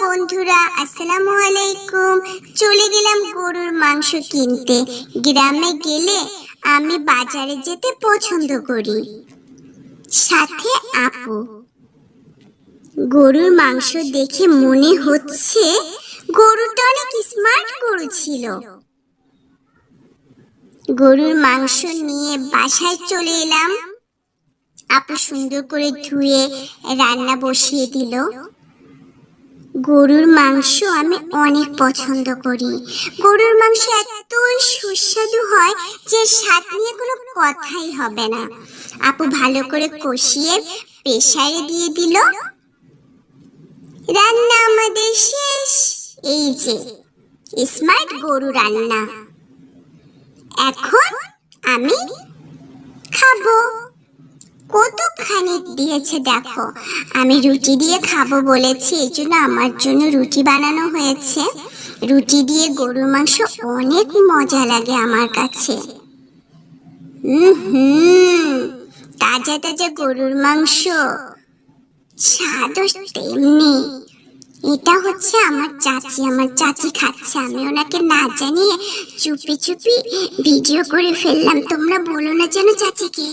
বন্ধুরা, আসসালামু আলাইকুম। চলে গেলাম গরুর মাংস কিনতে। গ্রামে গেলে আমি বাজারে যেতে পছন্দ করি, সাথে আপু। গরুর মাংস দেখে মনে হচ্ছে গরুটা অনেক স্মার্ট গরু ছিল। গরুর মাংস নিয়ে বাসায় চলে এলাম। আপু সুন্দর করে ধুয়ে রান্না বসিয়ে দিল। গরুর মাংস আমি অনেক পছন্দ করি। গরুর মাংস এতই সুস্বাদু হয় যে স্বাদ নিয়ে কোনো কথাই হবে না। আপু ভালো করে কষিয়ে প্রেসারে দিয়ে দিল। রান্না আমাদের শেষ। এই যে স্মার্ট গরু রান্না। এখন আমি খাবো। কতখানি দিয়েছে দেখো। আমি রুটি দিয়ে খাবো বলেছি, এই জন্য আমার জন্য রুটি বানানো হয়েছে। রুটি দিয়ে গরুর মাংস অনেক মজা লাগে আমার কাছে। তাজা তাজা গরুর মাংস, স্বাদও তেমনি। এটা হচ্ছে আমার চাচি খাচ্ছে। আমি ওনাকে না জানিয়ে চুপি চুপি ভিডিও করে ফেললাম। তোমরা বলো না যেন চাচিকে।